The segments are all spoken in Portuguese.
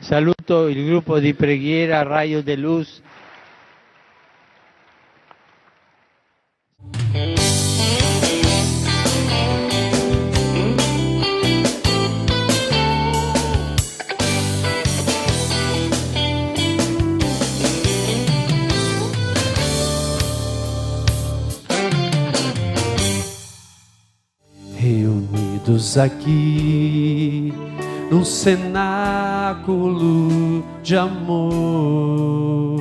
Saluto il gruppo di preghiera Raio de Luz. Reunidos aqui num cenáculo de amor,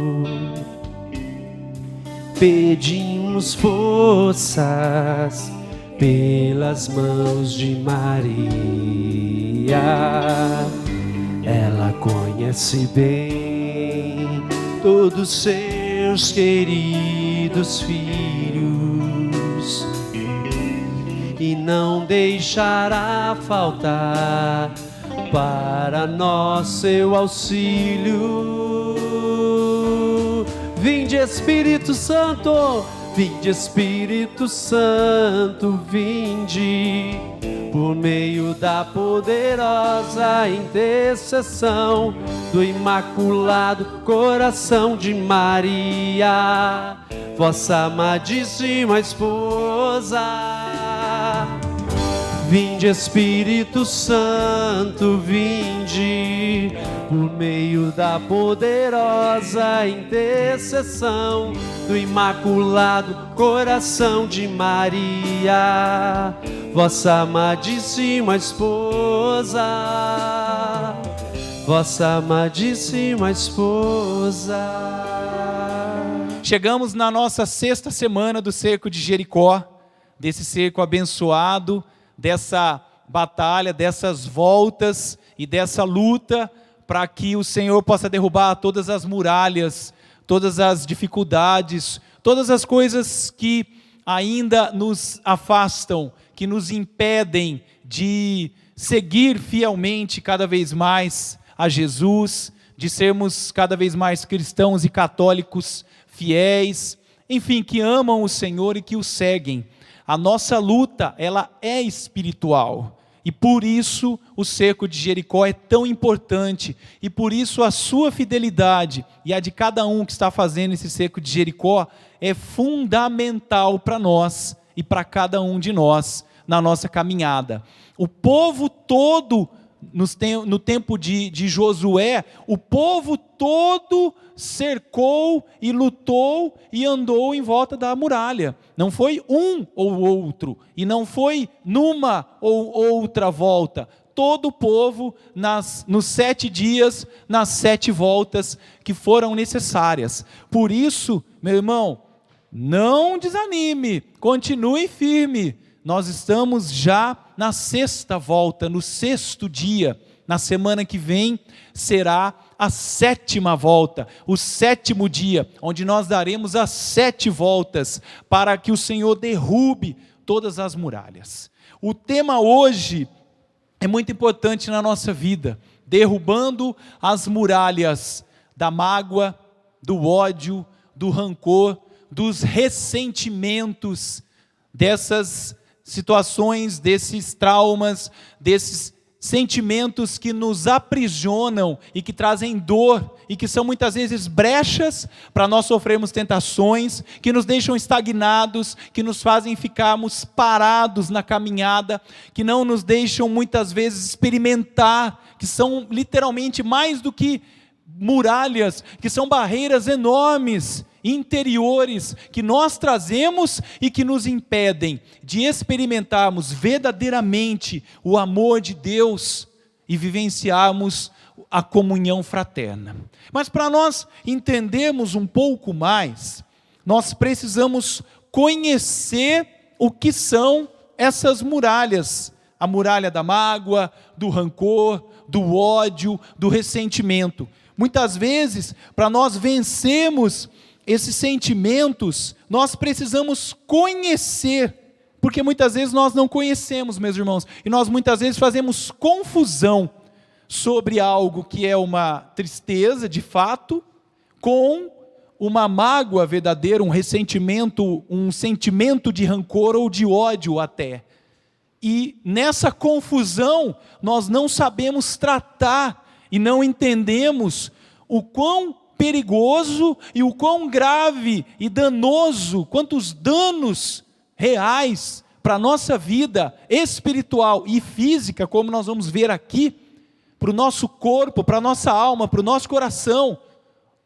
pedimos forças pelas mãos de Maria. Ela conhece bem todos seus queridos filhos e não deixará faltar para nós seu auxílio. Vinde Espírito Santo, vinde Espírito Santo, vinde por meio da poderosa intercessão do Imaculado Coração de Maria, vossa amadíssima esposa. Vinde Espírito Santo, vinde por meio da poderosa intercessão do Imaculado Coração de Maria, vossa amadíssima esposa, vossa amadíssima esposa. Chegamos na nossa 6ª semana do cerco de Jericó, desse cerco abençoado, dessa batalha, dessas voltas e dessa luta para que o Senhor possa derrubar todas as muralhas, todas as dificuldades, todas as coisas que ainda nos afastam, que nos impedem de seguir fielmente cada vez mais a Jesus, de sermos cada vez mais cristãos e católicos fiéis, enfim, que amam o Senhor e que o seguem. A nossa luta, ela é espiritual, e por isso o cerco de Jericó é tão importante, e por isso a sua fidelidade e a de cada um que está fazendo esse cerco de Jericó é fundamental para nós e para cada um de nós na nossa caminhada. O povo todo, no tempo de Josué, o povo todo cercou e lutou e andou em volta da muralha. Não foi um ou outro, e não foi numa ou outra volta. Todo o povo, nos 7 dias, nas 7 voltas que foram necessárias. Por isso, meu irmão, não desanime, continue firme. Nós estamos já na 6ª volta, no 6º dia. Na semana que vem será a 7ª volta, o 7º dia, onde nós daremos as 7 voltas para que o Senhor derrube todas as muralhas. O tema hoje é muito importante na nossa vida, derrubando as muralhas da mágoa, do ódio, do rancor, dos ressentimentos, dessas situações, desses traumas, desses sentimentos que nos aprisionam e que trazem dor e que são muitas vezes brechas para nós sofrermos tentações, que nos deixam estagnados, que nos fazem ficarmos parados na caminhada, que não nos deixam muitas vezes experimentar, que são literalmente mais do que muralhas, que são barreiras enormes, interiores, que nós trazemos e que nos impedem de experimentarmos verdadeiramente o amor de Deus e vivenciarmos a comunhão fraterna. Mas para nós entendermos um pouco mais, nós precisamos conhecer o que são essas muralhas, a muralha da mágoa, do rancor, do ódio, do ressentimento. Muitas vezes, para nós vencermos esses sentimentos, nós precisamos conhecer, porque muitas vezes nós não conhecemos, meus irmãos, e nós muitas vezes fazemos confusão sobre algo que é uma tristeza de fato, com uma mágoa verdadeira, um ressentimento, um sentimento de rancor ou de ódio até. E nessa confusão, nós não sabemos tratar e não entendemos o quão perigoso e o quão grave e danoso, quantos danos reais para a nossa vida espiritual e física, como nós vamos ver aqui, para o nosso corpo, para a nossa alma, para o nosso coração,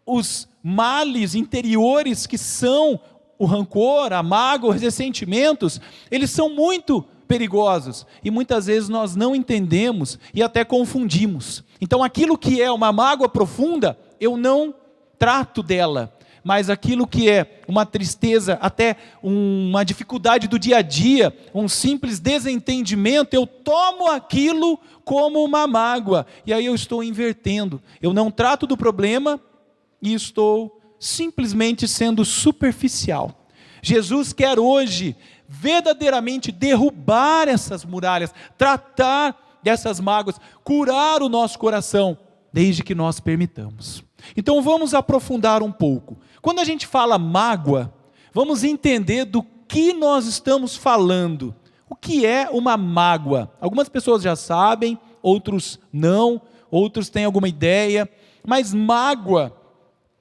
os males interiores que são o rancor, a mágoa, os ressentimentos, eles são muito perigosos e muitas vezes nós não entendemos e até confundimos. Então aquilo que é uma mágoa profunda, eu não trato dela, mas aquilo que é uma tristeza, até uma dificuldade do dia a dia, um simples desentendimento, eu tomo aquilo como uma mágoa, e aí eu estou invertendo, eu não trato do problema e estou simplesmente sendo superficial. Jesus quer hoje verdadeiramente derrubar essas muralhas, tratar dessas mágoas, curar o nosso coração, desde que nós permitamos. Então vamos aprofundar um pouco. Quando a gente fala mágoa, vamos entender do que nós estamos falando. O que é uma mágoa? Algumas pessoas já sabem, outros não, outros têm alguma ideia, mas mágoa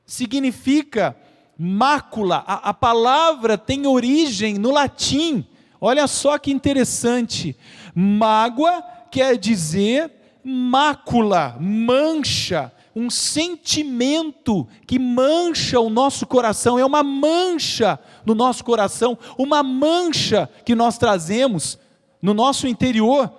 significa mácula. A palavra tem origem no latim. Olha só que interessante. Mágoa quer dizer mácula, mancha, um sentimento que mancha o nosso coração, é uma mancha no nosso coração, uma mancha que nós trazemos no nosso interior,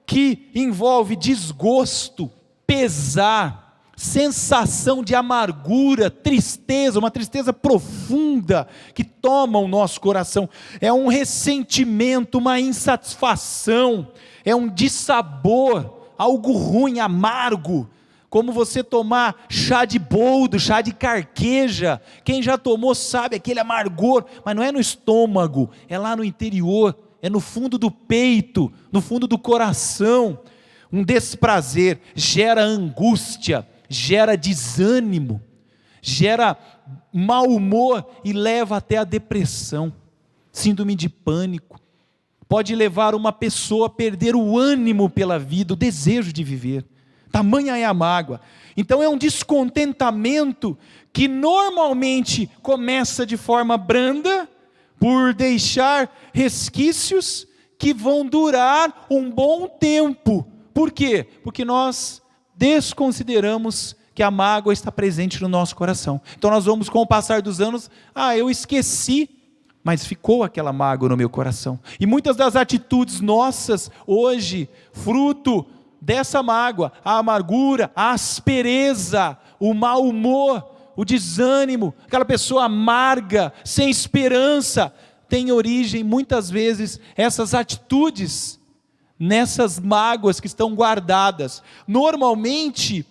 que envolve desgosto, pesar, sensação de amargura, tristeza, uma tristeza profunda que toma o nosso coração, é um ressentimento, uma insatisfação, é um dissabor, algo ruim, amargo, como você tomar chá de boldo, chá de carqueja. Quem já tomou sabe aquele amargor, mas não é no estômago, é lá no interior, é no fundo do peito, no fundo do coração. Um desprazer gera angústia, gera desânimo, gera mau humor e leva até a depressão, síndrome de pânico. Pode levar uma pessoa a perder o ânimo pela vida, o desejo de viver. Tamanha é a mágoa. Então é um descontentamento que normalmente começa de forma branda, por deixar resquícios que vão durar um bom tempo. Por quê? Porque nós desconsideramos que a mágoa está presente no nosso coração. Então nós vamos, com o passar dos anos, eu esqueci, mas ficou aquela mágoa no meu coração. E muitas das atitudes nossas hoje, fruto dessa mágoa, a amargura, a aspereza, o mau humor, o desânimo, aquela pessoa amarga, sem esperança, tem origem muitas vezes essas atitudes nessas mágoas que estão guardadas. Normalmente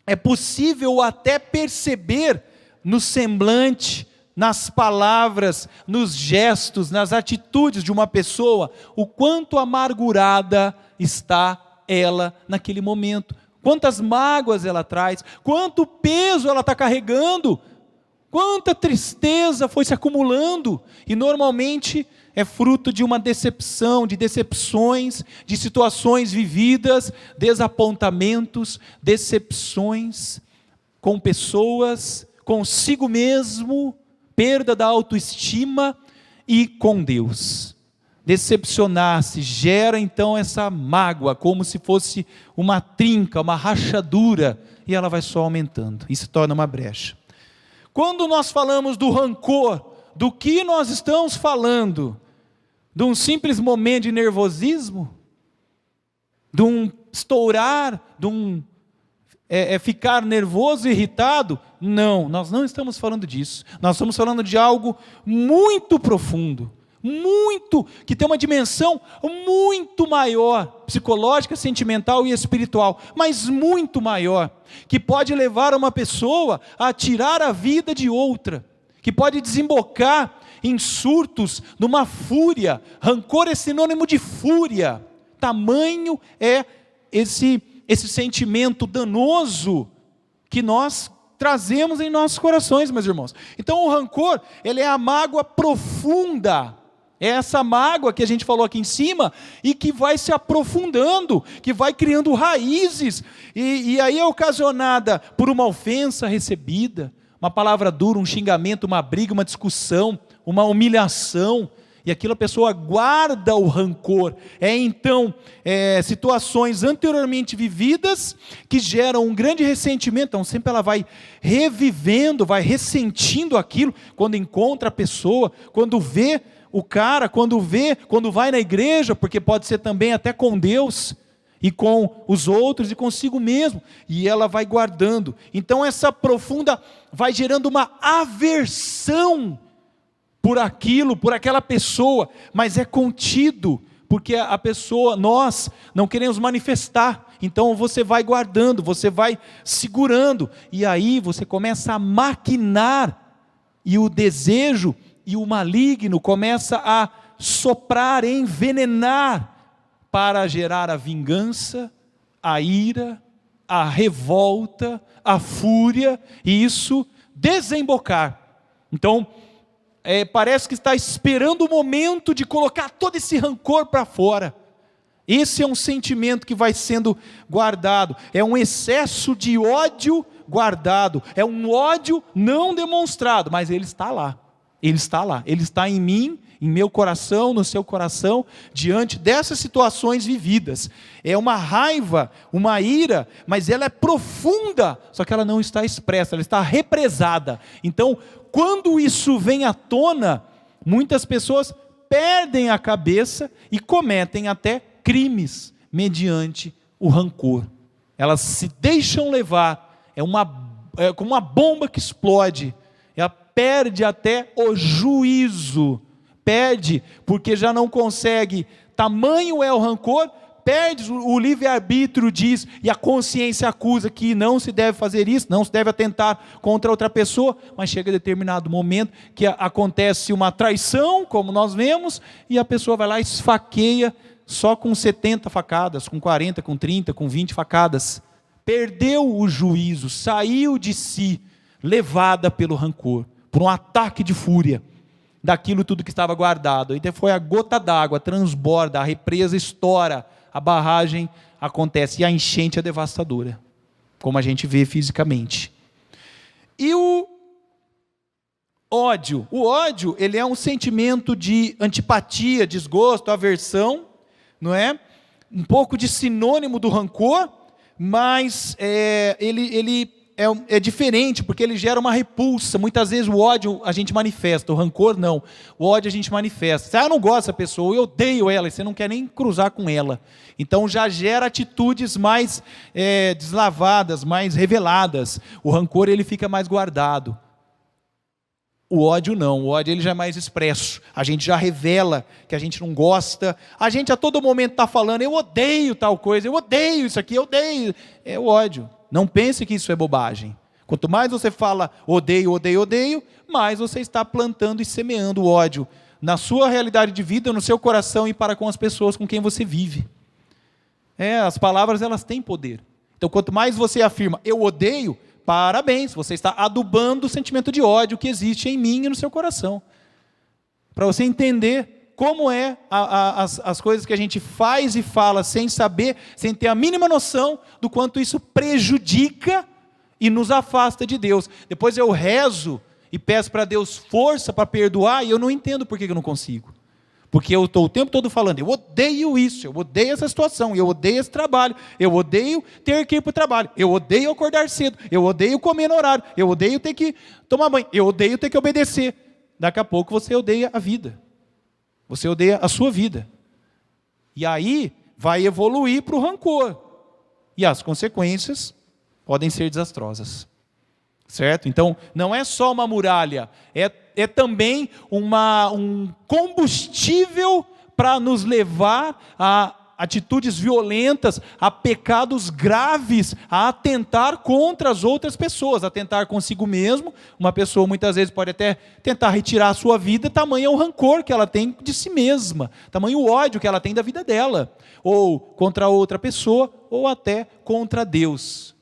é possível até perceber no semblante, nas palavras, nos gestos, nas atitudes de uma pessoa, o quanto amargurada está ela naquele momento, quantas mágoas ela traz, quanto peso ela está carregando, quanta tristeza foi se acumulando, e normalmente é fruto de uma decepção, de decepções, de situações vividas, desapontamentos, decepções com pessoas, consigo mesmo, perda da autoestima e com Deus. Decepcionar-se gera então essa mágoa, como se fosse uma trinca, uma rachadura, e ela vai só aumentando, e se torna uma brecha. Quando nós falamos do rancor, do que nós estamos falando? De um simples momento de nervosismo? De um estourar? De um ficar nervoso e irritado? Não, nós não estamos falando disso. Nós estamos falando de algo muito profundo, muito, que tem uma dimensão muito maior, psicológica, sentimental e espiritual, mas muito maior, que pode levar uma pessoa a tirar a vida de outra, que pode desembocar em surtos, numa fúria. Rancor é sinônimo de fúria, tamanho é esse sentimento danoso que nós trazemos em nossos corações, meus irmãos. Então o rancor, ele é a mágoa profunda, É essa mágoa que a gente falou aqui em cima e que vai se aprofundando, que vai criando raízes, e aí é ocasionada por uma ofensa recebida, uma palavra dura, um xingamento, uma briga, uma discussão, uma humilhação, e aquilo a pessoa guarda o rancor. Então, situações anteriormente vividas que geram um grande ressentimento. Então sempre ela vai revivendo, vai ressentindo aquilo, quando encontra a pessoa, quando vê o cara, quando vai na igreja, porque pode ser também até com Deus, e com os outros, e consigo mesmo, e ela vai guardando. Então essa profunda vai gerando uma aversão por aquilo, por aquela pessoa, mas é contido, porque a pessoa, nós não queremos manifestar, então você vai guardando, você vai segurando, e aí você começa a maquinar, e o desejo e o maligno começa a soprar, envenenar, para gerar a vingança, a ira, a revolta, a fúria, e isso desembocar. Então, parece que está esperando o momento de colocar todo esse rancor para fora. Esse é um sentimento que vai sendo guardado, é um excesso de ódio guardado, é um ódio não demonstrado, mas ele está lá, ele está em mim, em meu coração, no seu coração, diante dessas situações vividas. É uma raiva, uma ira, mas ela é profunda, só que ela não está expressa, ela está represada. Então, quando isso vem à tona, muitas pessoas perdem a cabeça e cometem até crimes mediante o rancor. Elas se deixam levar, é como uma bomba que explode, ela perde até o juízo, perde porque já não consegue, tamanho é o rancor, perde o livre-arbítrio, diz, e a consciência acusa que não se deve fazer isso, não se deve atentar contra outra pessoa, mas chega a determinado momento que acontece uma traição, como nós vemos, e a pessoa vai lá e esfaqueia só com 70 facadas, com 40, com 30, com 20 facadas, perdeu o juízo, saiu de si, levada pelo rancor, por um ataque de fúria, daquilo tudo que estava guardado. Então foi a gota d'água, transborda, a represa estoura, a barragem acontece, e a enchente é devastadora, como a gente vê fisicamente. E o ódio, ele é um sentimento de antipatia, desgosto, aversão, não é? Um pouco de sinônimo do rancor, mas ele é diferente, porque ele gera uma repulsa. Muitas vezes o ódio a gente manifesta, o rancor não. O ódio a gente manifesta. Eu não gosto dessa pessoa, eu odeio ela, e você não quer nem cruzar com ela. Então já gera atitudes mais deslavadas, mais reveladas. O rancor ele fica mais guardado. O ódio não, o ódio ele já é mais expresso. A gente já revela que a gente não gosta. A gente a todo momento está falando, eu odeio tal coisa, eu odeio isso aqui, eu odeio. É o ódio. Não pense que isso é bobagem. Quanto mais você fala odeio, odeio, odeio, mais você está plantando e semeando o ódio na sua realidade de vida, no seu coração e para com as pessoas com quem você vive. As palavras elas têm poder. Então quanto mais você afirma eu odeio, parabéns, você está adubando o sentimento de ódio que existe em mim e no seu coração. Para você entender como as coisas que a gente faz e fala sem saber, sem ter a mínima noção do quanto isso prejudica e nos afasta de Deus. Depois eu rezo e peço para Deus força para perdoar e eu não entendo por que eu não consigo. Porque eu estou o tempo todo falando, eu odeio isso, eu odeio essa situação, eu odeio esse trabalho, eu odeio ter que ir para o trabalho, eu odeio acordar cedo, eu odeio comer no horário, eu odeio ter que tomar banho, eu odeio ter que obedecer. Daqui a pouco você odeia a vida, você odeia a sua vida. E aí vai evoluir para o rancor, e as consequências podem ser desastrosas. Certo? Então, não é só uma muralha, é também um combustível para nos levar a atitudes violentas, a pecados graves, a atentar contra as outras pessoas, a atentar consigo mesmo. Uma pessoa muitas vezes pode até tentar retirar a sua vida, tamanho é o rancor que ela tem de si mesma, tamanho o ódio que ela tem da vida dela, ou contra outra pessoa, ou até contra Deus.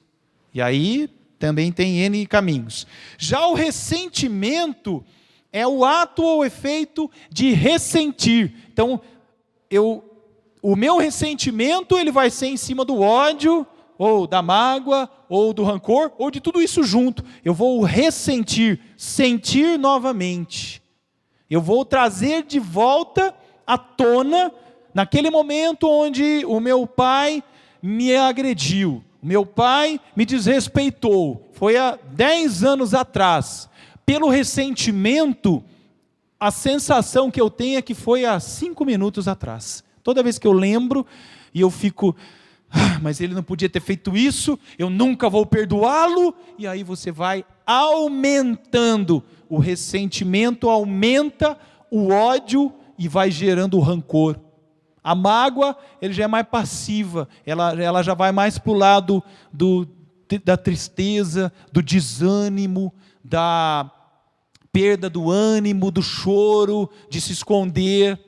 E aí também tem N caminhos. Já o ressentimento, É o ato ou efeito de ressentir. Então, o meu ressentimento ele vai ser em cima do ódio, ou da mágoa, ou do rancor, ou de tudo isso junto. Eu vou ressentir, sentir novamente. Eu vou trazer de volta à tona, naquele momento onde o meu pai me agrediu, o meu pai me desrespeitou. Foi há 10 anos atrás. Pelo ressentimento, a sensação que eu tenho é que foi há 5 minutos atrás. Toda vez que eu lembro, e eu fico, mas ele não podia ter feito isso, eu nunca vou perdoá-lo, e aí você vai aumentando, o ressentimento aumenta o ódio e vai gerando o rancor. A mágoa, ele já é mais passiva, ela já vai mais para o lado da tristeza, do desânimo, da perda do ânimo, do choro, de se esconder,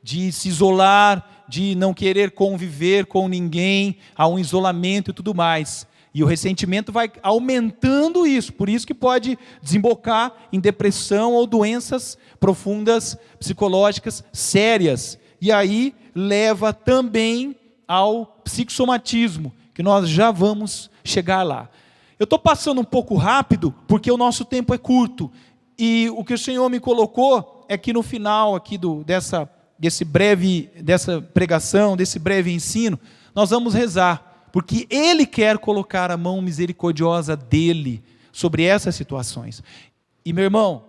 de se isolar, de não querer conviver com ninguém, há um isolamento e tudo mais. E o ressentimento vai aumentando isso, por isso que pode desembocar em depressão ou doenças profundas, psicológicas, sérias. E aí leva também ao psicossomatismo, que nós já vamos chegar lá. Eu estou passando um pouco rápido, porque o nosso tempo é curto, e o que o Senhor me colocou é que no final aqui dessa pregação, desse breve ensino, nós vamos rezar, porque Ele quer colocar a mão misericordiosa dEle sobre essas situações. E meu irmão,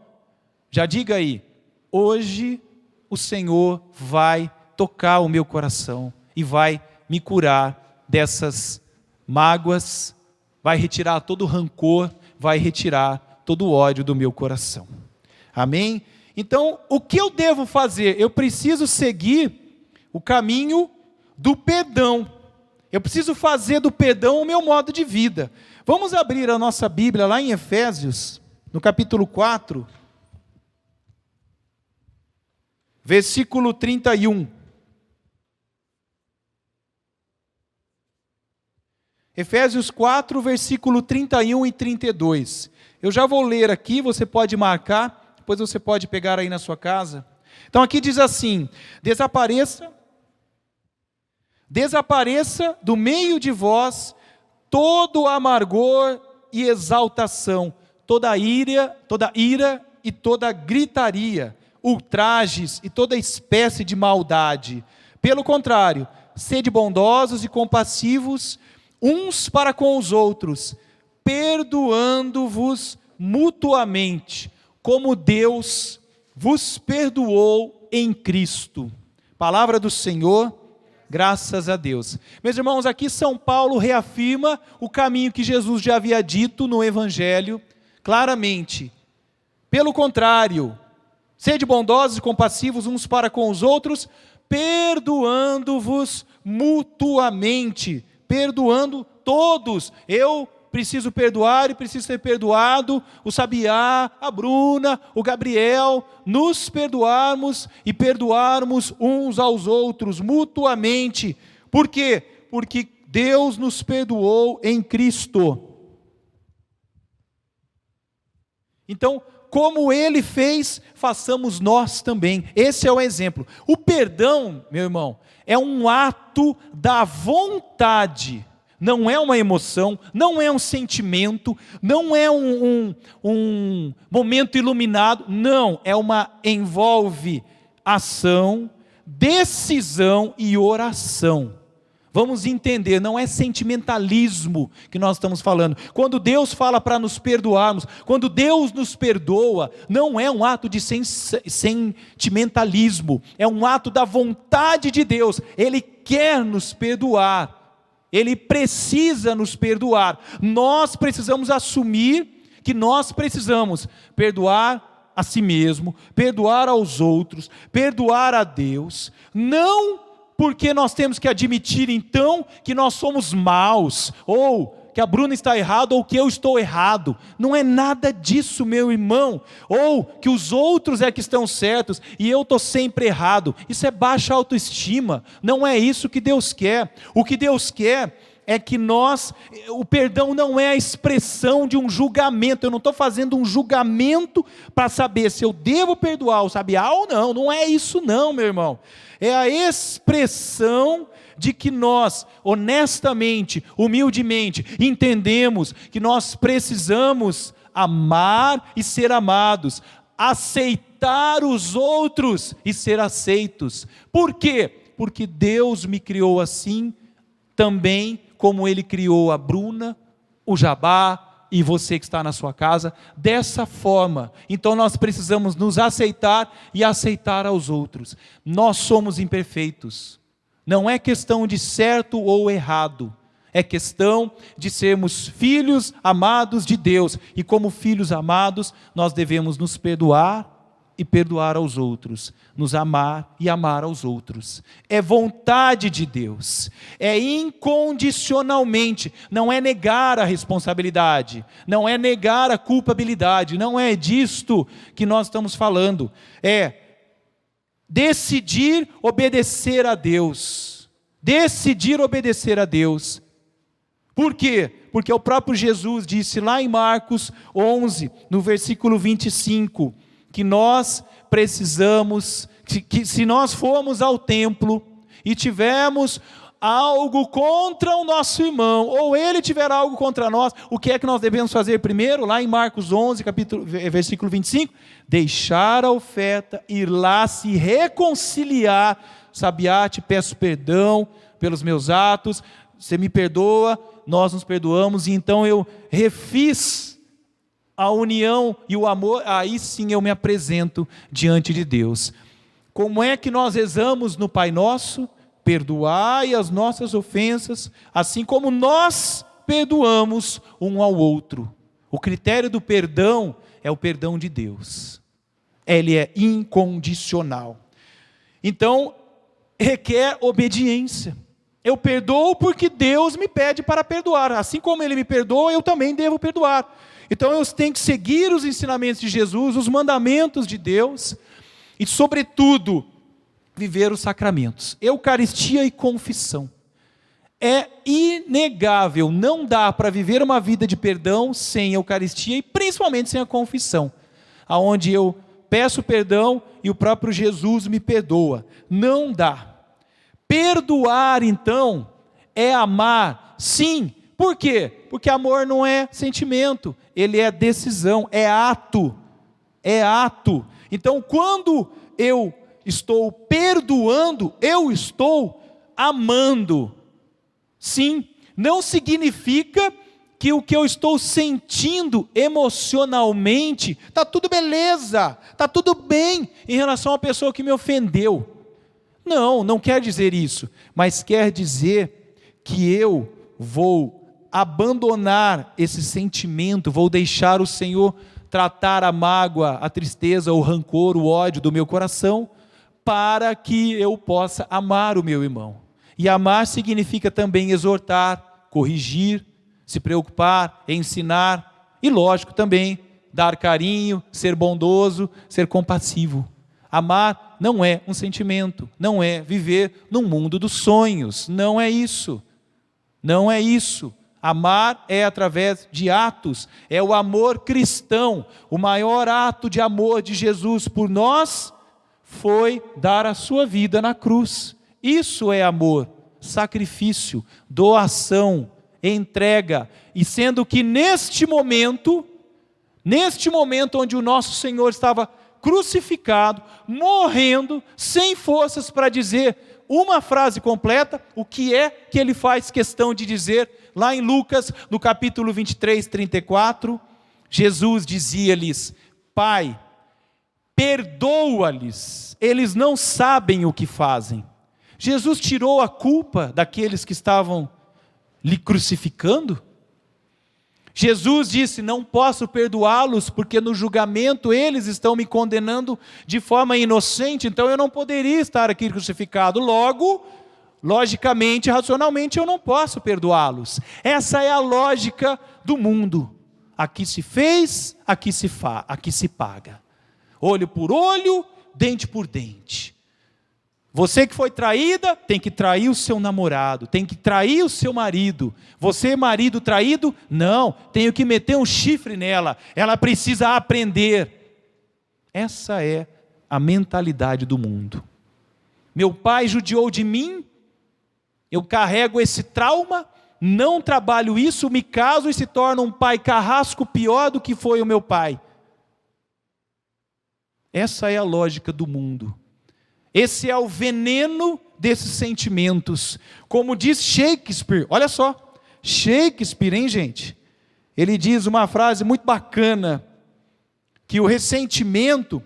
já diga aí, hoje o Senhor vai tocar o meu coração e vai me curar dessas mágoas, vai retirar todo o rancor, vai retirar todo o ódio do meu coração. Amém? Então, o que eu devo fazer? Eu preciso seguir o caminho do perdão. Eu preciso fazer do perdão o meu modo de vida. Vamos abrir a nossa Bíblia lá em Efésios, no capítulo 4, versículo 31. Efésios 4, versículo 31 e 32. Eu já vou ler aqui, você pode marcar, depois você pode pegar aí na sua casa. Então aqui diz assim: desapareça do meio de vós todo amargor e exaltação, toda ira e toda gritaria, ultrajes e toda espécie de maldade. Pelo contrário, sede bondosos e compassivos uns para com os outros, perdoando-vos mutuamente, como Deus vos perdoou em Cristo. Palavra do Senhor, graças a Deus. Meus irmãos, aqui São Paulo reafirma o caminho que Jesus já havia dito no Evangelho, claramente. Pelo contrário, sede bondosos e compassivos uns para com os outros, perdoando-vos mutuamente, perdoando todos. Eu preciso perdoar e preciso ser perdoado, o Sabiá, a Bruna, o Gabriel, nos perdoarmos e perdoarmos uns aos outros mutuamente. Por quê? Porque Deus nos perdoou em Cristo. Então, como Ele fez, façamos nós também. Esse é o exemplo. O perdão, meu irmão, é um ato da vontade. Não é uma emoção, não é um sentimento, não é um momento iluminado, não, envolve ação, decisão e oração. Vamos entender, não é sentimentalismo que nós estamos falando. Quando Deus fala para nos perdoarmos, quando Deus nos perdoa, não é um ato de sentimentalismo, é um ato da vontade de Deus. Ele quer nos perdoar. Ele precisa nos perdoar. Nós precisamos assumir que nós precisamos perdoar a si mesmo, perdoar aos outros, perdoar a Deus. Não porque nós temos que admitir então que nós somos maus, ou que a Bruna está errada, ou que eu estou errado. Não é nada disso, meu irmão. Ou que os outros é que estão certos e eu estou sempre errado. Isso é baixa autoestima. Não é isso que Deus quer. O que Deus quer é que o perdão não é a expressão de um julgamento. Eu não estou fazendo um julgamento para saber se eu devo perdoar o sabiá ou não. Não é isso não, meu irmão. É a expressão de que nós, honestamente, humildemente, entendemos que nós precisamos amar e ser amados, aceitar os outros e ser aceitos. Por quê? Porque Deus me criou assim, também como Ele criou a Bruna, o Jabá e você que está na sua casa, dessa forma. Então nós precisamos nos aceitar e aceitar aos outros. Nós somos imperfeitos. Não é questão de certo ou errado. É questão de sermos filhos amados de Deus. E como filhos amados, nós devemos nos perdoar e perdoar aos outros, nos amar e amar aos outros. É vontade de Deus, é incondicionalmente, não é negar a responsabilidade, não é negar a culpabilidade, não é disto que nós estamos falando, é decidir obedecer a Deus, decidir obedecer a Deus. Por quê? Porque o próprio Jesus disse lá em Marcos 11, no versículo 25, que nós precisamos, que se nós formos ao templo e tivermos algo contra o nosso irmão, ou ele tiver algo contra nós, o que é que nós devemos fazer primeiro? Lá em Marcos 11, versículo 25, deixar a oferta, ir lá se reconciliar, sabiá, te peço perdão pelos meus atos, você me perdoa, nós nos perdoamos, e então eu refiz a união e o amor, aí sim eu me apresento diante de Deus. Como é que nós rezamos no Pai Nosso? Perdoai as nossas ofensas, assim como nós perdoamos um ao outro. O critério do perdão é o perdão de Deus. Ele é incondicional. Então, requer obediência. Eu perdoo porque Deus me pede para perdoar. Assim como Ele me perdoa, eu também devo perdoar. Então eu tenho que seguir os ensinamentos de Jesus, os mandamentos de Deus e, sobretudo, viver os sacramentos, Eucaristia e confissão. É inegável, não dá para viver uma vida de perdão sem Eucaristia e principalmente sem a confissão, aonde eu peço perdão e o próprio Jesus me perdoa. Não dá. Perdoar, então, é amar, sim. Por quê? Porque amor não é sentimento, ele é decisão, é ato. É ato. Então, quando eu estou perdoando, eu estou amando. Sim, não significa que o que eu estou sentindo emocionalmente, está tudo beleza, está tudo bem em relação à pessoa que me ofendeu. Não, não quer dizer isso, mas quer dizer que eu vou abandonar esse sentimento, vou deixar o Senhor tratar a mágoa, a tristeza, o rancor, o ódio do meu coração, para que eu possa amar o meu irmão. E amar significa também exortar, corrigir, se preocupar, ensinar, e lógico também, dar carinho, ser bondoso, ser compassivo. Amar não é um sentimento, não é viver num mundo dos sonhos, não é isso, não é isso. Amar é através de atos, é o amor cristão. O maior ato de amor de Jesus por nós foi dar a sua vida na cruz. Isso é amor, sacrifício, doação, entrega. E sendo que neste momento onde o nosso Senhor estava crucificado, morrendo, sem forças para dizer uma frase completa, o que é que ele faz questão de dizer? Lá em Lucas, no capítulo 23, 34, Jesus dizia-lhes: Pai, perdoa-lhes, eles não sabem o que fazem. Jesus tirou a culpa daqueles que estavam lhe crucificando? Jesus disse: não posso perdoá-los, porque no julgamento eles estão me condenando de forma inocente, então eu não poderia estar aqui crucificado. Logo, logicamente, racionalmente, eu não posso perdoá-los. Essa é a lógica do mundo. Aqui se fez, aqui se paga. Olho por olho, dente por dente. Você que foi traída, tem que trair o seu namorado, tem que trair o seu marido. Você, marido traído, não, tenho que meter um chifre nela, ela precisa aprender. Essa é a mentalidade do mundo. Meu pai judiou de mim, eu carrego esse trauma, não trabalho isso, me caso e se torno um pai carrasco pior do que foi o meu pai. Essa é a lógica do mundo. Esse é o veneno desses sentimentos. Como diz Shakespeare, olha só, Shakespeare, hein, gente? Ele diz uma frase muito bacana, que o ressentimento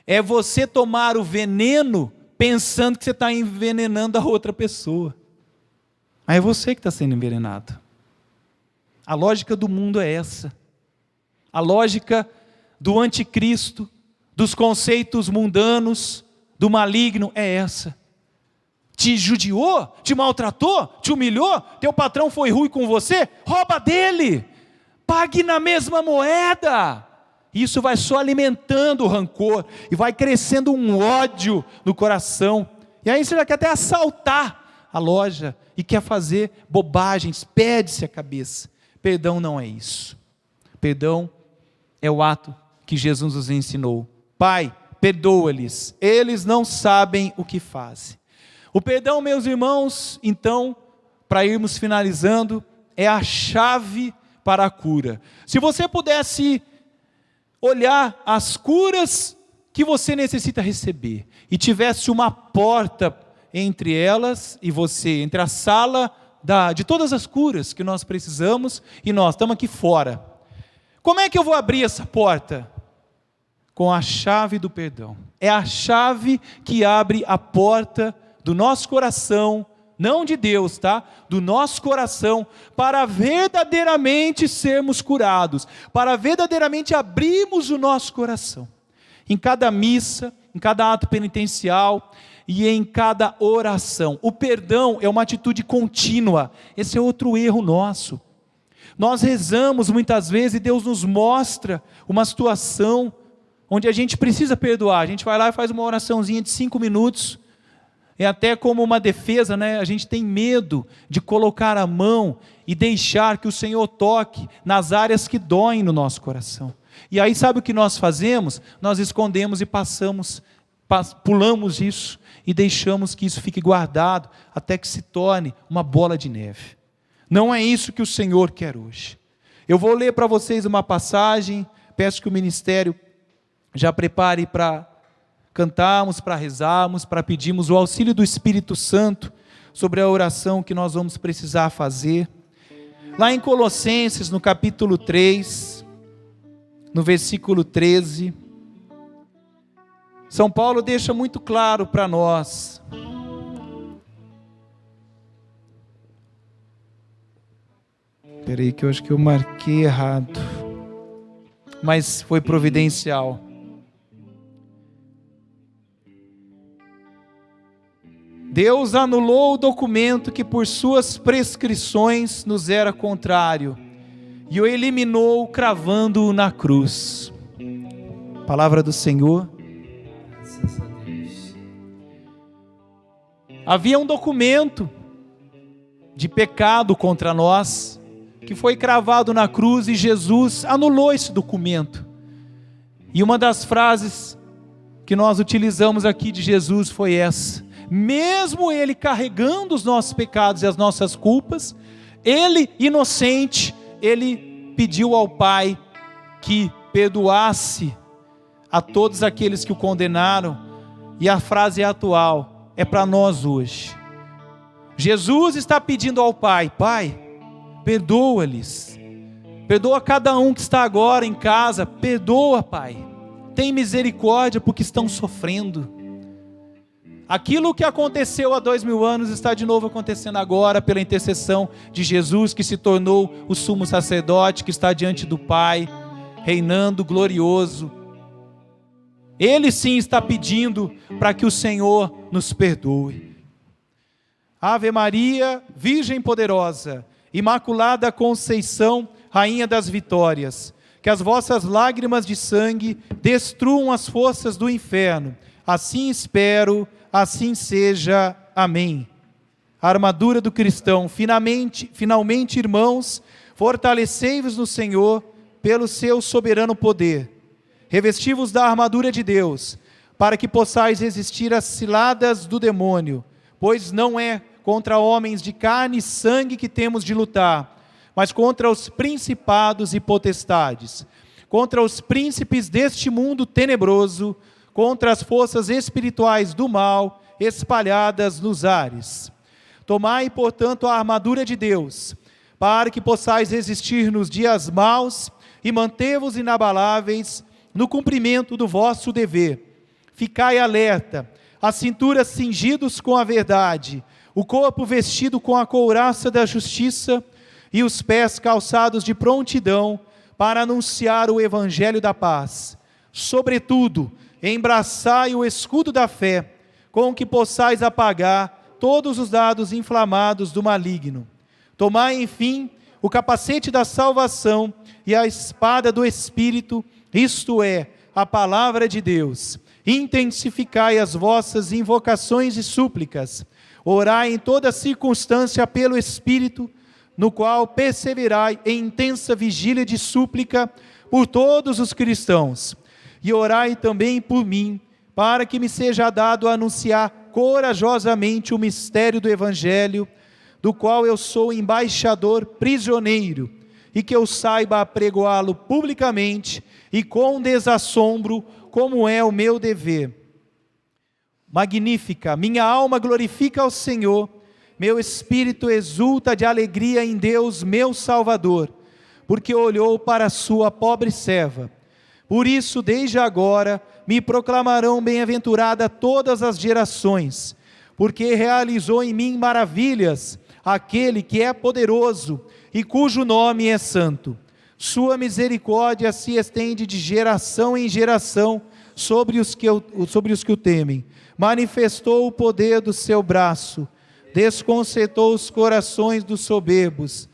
é você tomar o veneno pensando que você está envenenando a outra pessoa. Aí é você que está sendo envenenado. A lógica do mundo é essa. A lógica do anticristo, dos conceitos mundanos, do maligno é essa. Te judiou, te maltratou, te humilhou, teu patrão foi ruim com você, rouba dele, pague na mesma moeda. Isso vai só alimentando o rancor e vai crescendo um ódio no coração. E aí você já quer até assaltar a loja e quer fazer bobagens, perde-se a cabeça. Perdão não é isso. Perdão é o ato que Jesus nos ensinou. Pai, perdoa-lhes, eles não sabem o que fazem. O perdão, meus irmãos, então, para irmos finalizando, é a chave para a cura. Se você pudesse olhar as curas que você necessita receber, e tivesse uma porta entre elas e você, entre a sala de todas as curas que nós precisamos, e nós estamos aqui fora. Como é que eu vou abrir essa porta? Com a chave do perdão. É a chave que abre a porta do nosso coração, não de Deus, tá? Do nosso coração, para verdadeiramente sermos curados, para verdadeiramente abrirmos o nosso coração. Em cada missa, em cada ato penitencial e em cada oração. O perdão é uma atitude contínua. Esse é outro erro nosso. Nós rezamos muitas vezes e Deus nos mostra uma situação onde a gente precisa perdoar. A gente vai lá e faz uma oraçãozinha de 5 minutos. É até como uma defesa, né? A gente tem medo de colocar a mão e deixar que o Senhor toque nas áreas que doem no nosso coração. E aí sabe o que nós fazemos? Nós escondemos e pulamos isso e deixamos que isso fique guardado até que se torne uma bola de neve. Não é isso que o Senhor quer hoje. Eu vou ler para vocês uma passagem, peço que o ministério já prepare para cantarmos, para rezarmos, para pedirmos o auxílio do Espírito Santo sobre a oração que nós vamos precisar fazer. Lá em Colossenses, no capítulo 3, no versículo 13, São Paulo deixa muito claro para nós. Espera aí que eu acho que eu marquei errado, mas foi providencial. Deus anulou o documento que por suas prescrições nos era contrário e o eliminou cravando-o na cruz. Palavra do Senhor. Graças a Deus. Havia um documento de pecado contra nós que foi cravado na cruz e Jesus anulou esse documento. E uma das frases que nós utilizamos aqui de Jesus foi essa: mesmo Ele carregando os nossos pecados e as nossas culpas, Ele, inocente, Ele pediu ao Pai que perdoasse a todos aqueles que o condenaram. E a frase atual é para nós hoje. Jesus está pedindo ao Pai: Pai, perdoa-lhes, perdoa cada um que está agora em casa, perdoa, Pai, tem misericórdia porque estão sofrendo. Aquilo que aconteceu há 2000 anos está de novo acontecendo agora pela intercessão de Jesus, que se tornou o sumo sacerdote, que está diante do Pai, reinando glorioso. Ele sim está pedindo para que o Senhor nos perdoe. Ave Maria, Virgem poderosa, Imaculada Conceição, Rainha das Vitórias, que as vossas lágrimas de sangue destruam as forças do inferno. Assim espero, assim seja. Amém. A armadura do cristão. Finalmente, irmãos, fortalecei-vos no Senhor pelo seu soberano poder. Revesti-vos da armadura de Deus, para que possais resistir às ciladas do demônio, pois não é contra homens de carne e sangue que temos de lutar, mas contra os principados e potestades, contra os príncipes deste mundo tenebroso, contra as forças espirituais do mal espalhadas nos ares. Tomai, portanto, a armadura de Deus, para que possais resistir nos dias maus e manter-vos inabaláveis no cumprimento do vosso dever. Ficai alerta, a cintura cingidos com a verdade, o corpo vestido com a couraça da justiça e os pés calçados de prontidão para anunciar o evangelho da paz. Sobretudo, embraçai o escudo da fé, com que possais apagar todos os dardos inflamados do maligno. Tomai, enfim, o capacete da salvação e a espada do Espírito, isto é, a palavra de Deus. Intensificai as vossas invocações e súplicas. Orai em toda circunstância pelo Espírito, no qual perseverai em intensa vigília de súplica por todos os cristãos. E orai também por mim, para que me seja dado a anunciar corajosamente o mistério do Evangelho, do qual eu sou embaixador prisioneiro, e que eu saiba apregoá-lo publicamente e com desassombro, como é o meu dever. Magnífica, minha alma glorifica ao Senhor, meu espírito exulta de alegria em Deus, meu Salvador, porque olhou para a sua pobre serva. Por isso, desde agora, me proclamarão bem-aventurada todas as gerações, porque realizou em mim maravilhas aquele que é poderoso e cujo nome é santo. Sua misericórdia se estende de geração em geração sobre os que o temem. Manifestou o poder do seu braço, desconcertou os corações dos soberbos,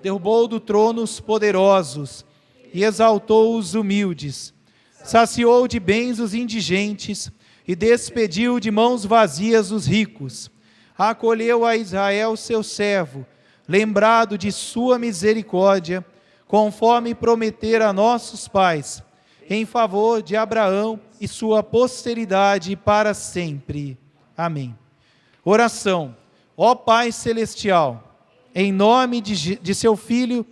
derrubou do trono os poderosos e exaltou os humildes. Saciou de bens os indigentes e despediu de mãos vazias os ricos. Acolheu a Israel seu servo, lembrado de sua misericórdia, conforme prometera a nossos pais, em favor de Abraão e sua posteridade para sempre. Amém. Oração. Ó Pai Celestial, em nome de seu Filho,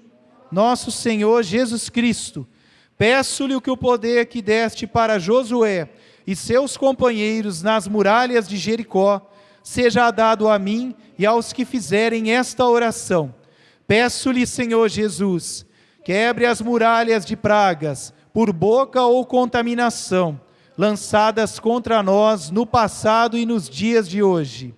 nosso Senhor Jesus Cristo, peço-lhe o que o poder que deste para Josué e seus companheiros nas muralhas de Jericó, seja dado a mim e aos que fizerem esta oração. Peço-lhe, Senhor Jesus, quebre as muralhas de pragas, por boca ou contaminação, lançadas contra nós no passado e nos dias de hoje.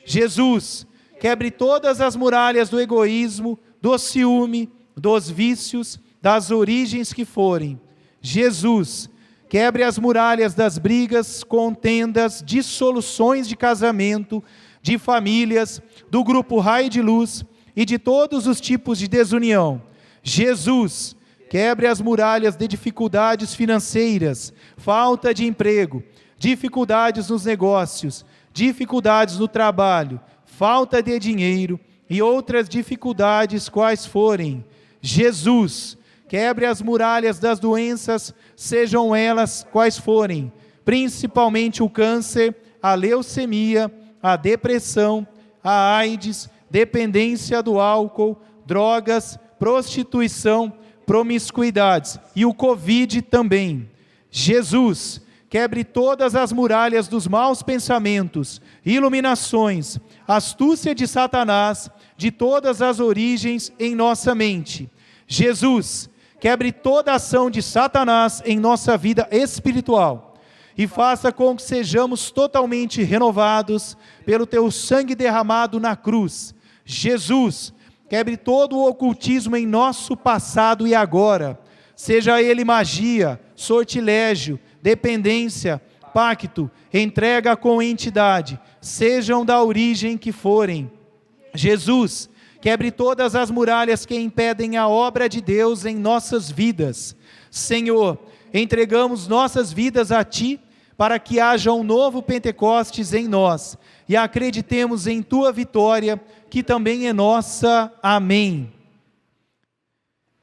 Jesus, quebre todas as muralhas do egoísmo, do ciúme, dos vícios, das origens que forem. Jesus, quebre as muralhas das brigas, contendas, dissoluções de casamento, de famílias, do grupo Raio de Luz e de todos os tipos de desunião. Jesus, quebre as muralhas de dificuldades financeiras, falta de emprego, dificuldades nos negócios, dificuldades no trabalho, falta de dinheiro e outras dificuldades quais forem. Jesus, quebre as muralhas das doenças, sejam elas quais forem, principalmente o câncer, a leucemia, a depressão, a AIDS, dependência do álcool, drogas, prostituição, promiscuidades e o Covid também. Jesus, quebre todas as muralhas dos maus pensamentos, iluminações, astúcia de Satanás, de todas as origens em nossa mente. Jesus, quebre toda a ação de Satanás em nossa vida espiritual e faça com que sejamos totalmente renovados pelo teu sangue derramado na cruz. Jesus, quebre todo o ocultismo em nosso passado e agora, seja ele magia, sortilégio, dependência, pacto, entrega com entidade, sejam da origem que forem. Jesus, quebre todas as muralhas que impedem a obra de Deus em nossas vidas. Senhor, entregamos nossas vidas a Ti, para que haja um novo Pentecostes em nós, e acreditemos em Tua vitória, que também é nossa. Amém.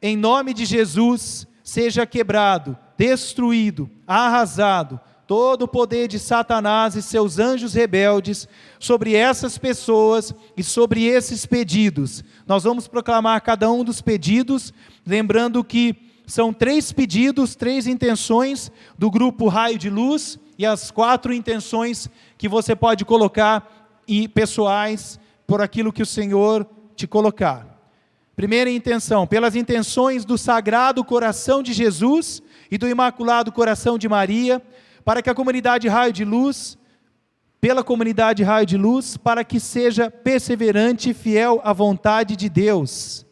Em nome de Jesus, seja quebrado, destruído, arrasado, todo o poder de Satanás e seus anjos rebeldes sobre essas pessoas e sobre esses pedidos. Nós vamos proclamar cada um dos pedidos, lembrando que são 3 pedidos, 3 intenções do grupo Raio de Luz e as 4 intenções que você pode colocar e pessoais por aquilo que o Senhor te colocar. Primeira intenção, pelas intenções do Sagrado Coração de Jesus e do Imaculado Coração de Maria, para que a comunidade Raio de Luz, pela comunidade Raio de Luz, para que seja perseverante e fiel à vontade de Deus.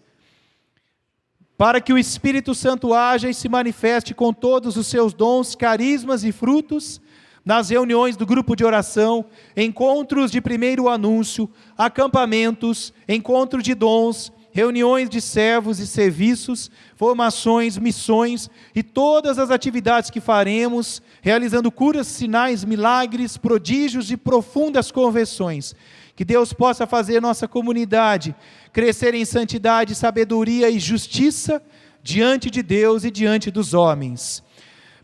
Para que o Espírito Santo haja e se manifeste com todos os seus dons, carismas e frutos, nas reuniões do grupo de oração, encontros de primeiro anúncio, acampamentos, encontro de dons, reuniões de servos e serviços, formações, missões e todas as atividades que faremos, realizando curas, sinais, milagres, prodígios e profundas conversões. Que Deus possa fazer nossa comunidade crescer em santidade, sabedoria e justiça diante de Deus e diante dos homens.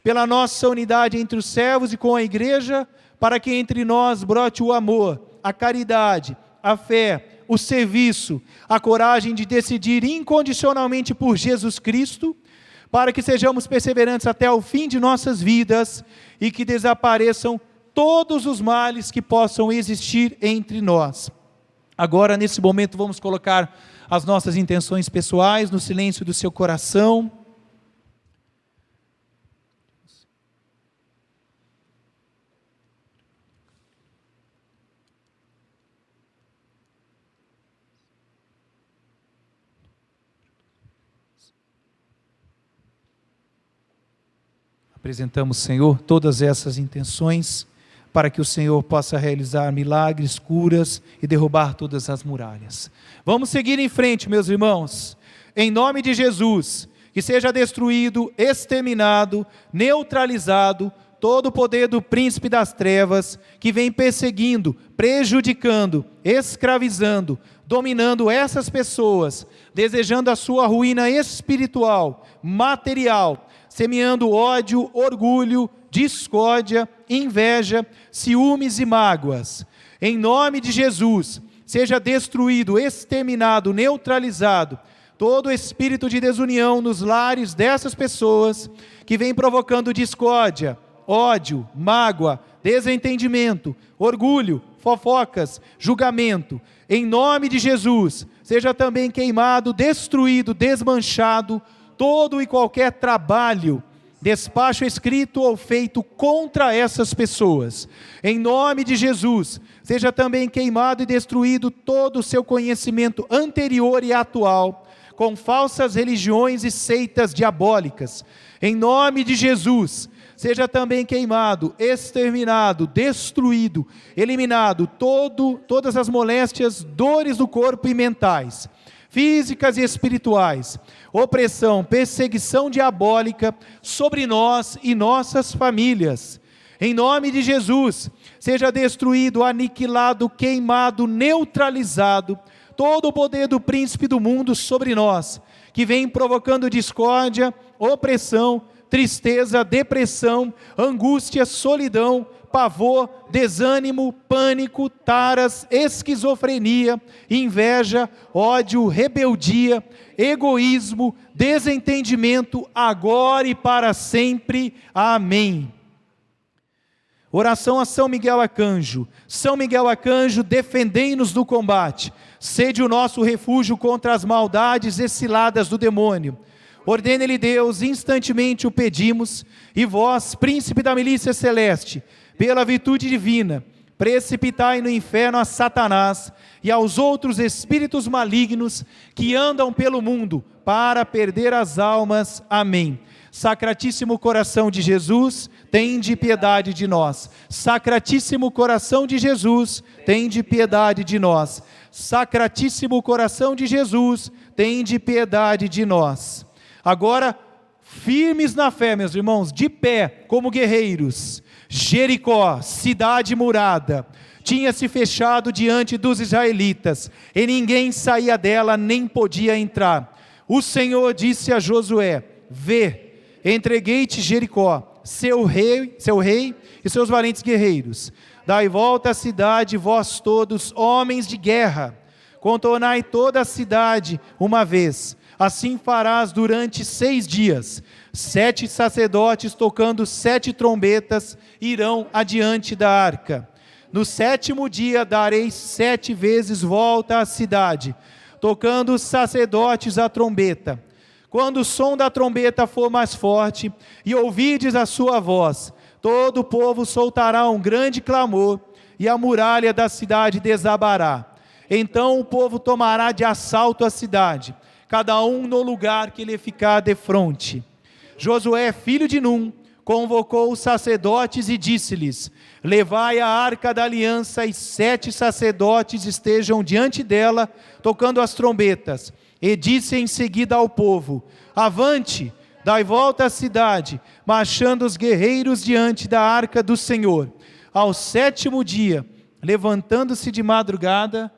Pela nossa unidade entre os servos e com a igreja, para que entre nós brote o amor, a caridade, a fé, o serviço, a coragem de decidir incondicionalmente por Jesus Cristo, para que sejamos perseverantes até o fim de nossas vidas e que desapareçam todos os males que possam existir entre nós. Agora, nesse momento, vamos colocar as nossas intenções pessoais no silêncio do seu coração. Apresentamos, Senhor, todas essas intenções, para que o Senhor possa realizar milagres, curas e derrubar todas as muralhas. Vamos seguir em frente, meus irmãos. Em nome de Jesus, que seja destruído, exterminado, neutralizado, todo o poder do príncipe das trevas, que vem perseguindo, prejudicando, escravizando, dominando essas pessoas, desejando a sua ruína espiritual, material, semeando ódio, orgulho, discórdia, inveja, ciúmes e mágoas. Em nome de Jesus, seja destruído, exterminado, neutralizado, todo espírito de desunião nos lares dessas pessoas, que vem provocando discórdia, ódio, mágoa, desentendimento, orgulho, fofocas, julgamento. Em nome de Jesus, seja também queimado, destruído, desmanchado, todo e qualquer trabalho, despacho escrito ou feito contra essas pessoas. Em nome de Jesus, seja também queimado e destruído todo o seu conhecimento anterior e atual, com falsas religiões e seitas diabólicas. Em nome de Jesus, seja também queimado, exterminado, destruído, eliminado todas as moléstias, dores do corpo e mentais, físicas e espirituais, opressão, perseguição diabólica sobre nós e nossas famílias. Em nome de Jesus, seja destruído, aniquilado, queimado, neutralizado, todo o poder do príncipe do mundo sobre nós, que vem provocando discórdia, opressão, tristeza, depressão, angústia, solidão, pavor, desânimo, pânico, taras, esquizofrenia, inveja, ódio, rebeldia, egoísmo, desentendimento, agora e para sempre. Amém. Oração a São Miguel Arcanjo. São Miguel Arcanjo, defendei-nos no combate. Sede o nosso refúgio contra as maldades e ciladas do demônio. Ordene-lhe Deus, instantemente o pedimos, e vós, príncipe da milícia celeste, pela virtude divina, precipitai no inferno a Satanás e aos outros espíritos malignos que andam pelo mundo para perder as almas. Amém. Sacratíssimo coração de Jesus, tende piedade de nós. Sacratíssimo coração de Jesus, tende piedade de nós. Sacratíssimo coração de Jesus, tende piedade de nós. Agora, firmes na fé, meus irmãos, de pé, como guerreiros, Jericó, cidade murada, tinha se fechado diante dos israelitas, e ninguém saía dela, nem podia entrar. O Senhor disse a Josué: vê, entreguei-te Jericó, seu rei e seus valentes guerreiros. Dai volta à cidade, vós todos, homens de guerra. Contornai toda a cidade uma vez. Assim farás durante 6 dias. 7 sacerdotes tocando 7 trombetas irão adiante da arca. No 7º dia dareis 7 vezes volta à cidade, tocando os sacerdotes a trombeta. Quando o som da trombeta for mais forte, e ouvides a sua voz, todo o povo soltará um grande clamor, e a muralha da cidade desabará. Então o povo tomará de assalto a cidade, cada um no lugar que lhe ficar defronte. Josué, filho de Num, convocou os sacerdotes e disse-lhes: levai a arca da aliança, e 7 sacerdotes estejam diante dela, tocando as trombetas. E disse em seguida ao povo: avante, dai volta à cidade, marchando os guerreiros diante da arca do Senhor. Ao 7º dia, levantando-se de madrugada,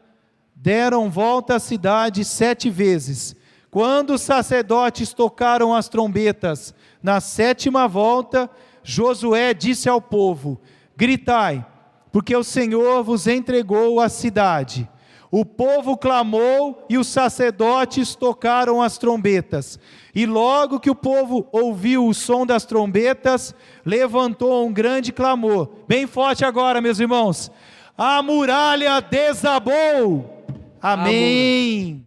deram volta à cidade 7 vezes. Quando os sacerdotes tocaram as trombetas, na 7ª volta, Josué disse ao povo: gritai, porque o Senhor vos entregou a cidade. O povo clamou e os sacerdotes tocaram as trombetas. E logo que o povo ouviu o som das trombetas, levantou um grande clamor. Bem forte agora, meus irmãos. A muralha desabou. Amém.